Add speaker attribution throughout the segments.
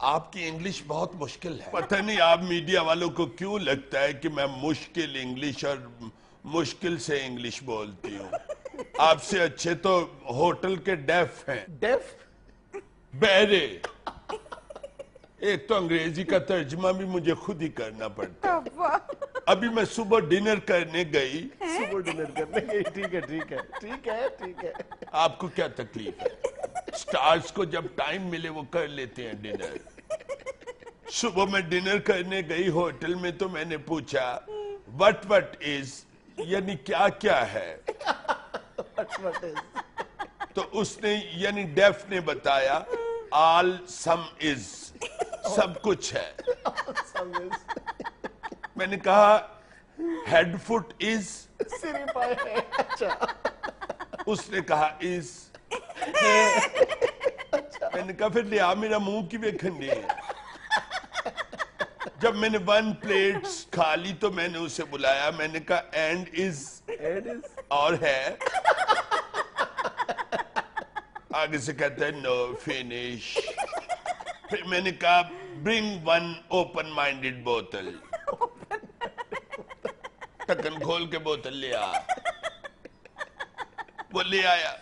Speaker 1: आपकी इंग्लिश बहुत मुश्किल है। पता नहीं आप मीडिया वालों को क्यों लगता है कि मैं मुश्किल इंग्लिश और मुश्किल से इंग्लिश बोलती हूँ। आपसे अच्छे तो होटल के डेफ हैं।
Speaker 2: डेफ?
Speaker 1: बहरे। एक तो अंग्रेजी का तर्जुमा भी मुझे खुद ही करना पड़ता है। अभी मैं सुबह डिनर करने गई।
Speaker 2: सुबह डिनर करने गई, ठीक है ठीक है ठीक है ठीक है।
Speaker 1: आपको क्या तकलीफ है? स्टार्स को जब टाइम मिले वो कर लेते हैं डिनर। सुबह मैं डिनर करने गई होटल में तो मैंने पूछा वट इज, यानी क्या क्या है।
Speaker 2: What is?
Speaker 1: तो उसने यानी डेफ ने बताया ऑल सम इज, सब कुछ है।
Speaker 2: Some is.
Speaker 1: मैंने कहा हेड फुट इज,
Speaker 2: सिरी पाए है। अच्छा।
Speaker 1: उसने कहा इज। मैंने कहा फिर लिया मेरा मुंह की वेखन है। जब मैंने 1 प्लेट खा ली तो मैंने उसे बुलाया, मैंने कहा एंड इज,
Speaker 2: It is.
Speaker 1: और है। आगे से कहता है नो फिनिश। फिर मैंने कहा ब्रिंग 1 ओपन माइंडेड बोतल। ढक्कन खोल के बोतल ले आ। वो ले आया।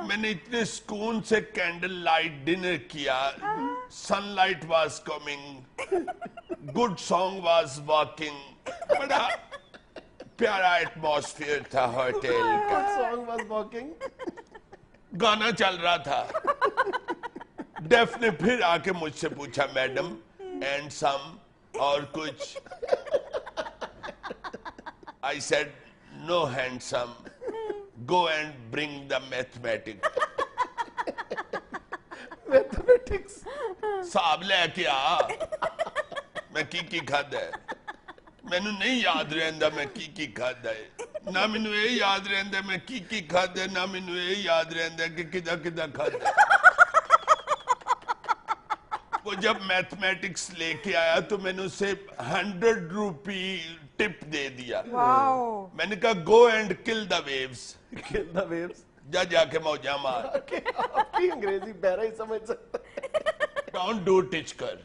Speaker 1: मैंने इतने सुकून से कैंडल लाइट डिनर किया। Sunlight was coming, good song was walking. बड़ा प्यारा एटमॉस्फेयर था होटल का।
Speaker 2: What song was walking?
Speaker 1: गाना चल रहा था। डेफ ने फिर आके मुझसे पूछा मैडम एंड सम, और कुछ? I said no handsome, go and bring the mathematics.
Speaker 2: Mathematics.
Speaker 1: साहब लेके आ। मैं की खादा है, मैनू नहीं याद रहंदा मैं की खादा है। ना मैनू ये याद रहंदा मैं की खादा है, ना मैनू ये याद रहंदा कि किदा किदा खादा है। वो जब मैथमेटिक्स लेके आया तो मैंने उसे 100 रुपी टिप दे दिया। मैंने कहा go and kill the waves,
Speaker 2: Kill the waves.
Speaker 1: जा जाके मौजा मार।
Speaker 2: Okay, आपकी अंग्रेजी बहरा ही समझ सकता है।
Speaker 1: डोंट डू टिच कर,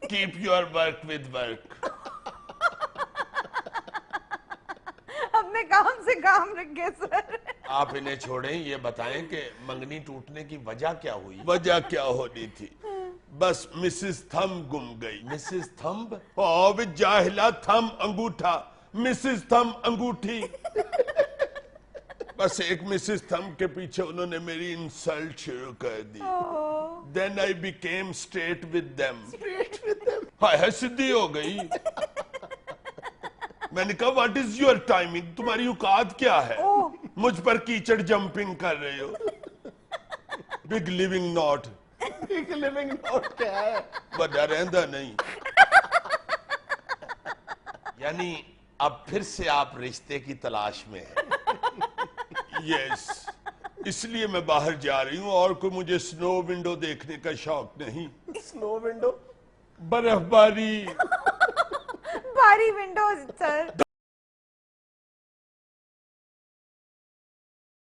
Speaker 1: keep your work with work.
Speaker 3: अपने काम से काम रखे सर।
Speaker 1: आप इन्हें छोड़ें, ये बताएं कि मंगनी टूटने की वजह क्या हुई? वजह क्या होनी थी? बस मिसेस थंब गुम गई। Mrs thumb? ओ वे जाहिला, थंब अंगूठा, मिसेस थंब अंगूठी। बस एक मिसेस थंब के पीछे उन्होंने मेरी इंसल्ट शुरू कर दी। Then I became straight with them.
Speaker 2: Straight with them.
Speaker 1: हाय सीधी हो गई। मैंने कहा व्हाट इज योर टाइमिंग, तुम्हारी औकात क्या है? मुझ पर कीचड़ जंपिंग कर रहे हो। Big living not,
Speaker 2: Big living note क्या है?
Speaker 1: बड़ा रहंदा नहीं। यानी अब फिर से आप रिश्ते की तलाश में हैं। यस, इसलिए मैं बाहर जा रही हूँ और कोई मुझे स्नो विंडो देखने का शौक नहीं।
Speaker 2: Snow window.
Speaker 1: बर्फबारी।
Speaker 3: बारी विंडोज सर।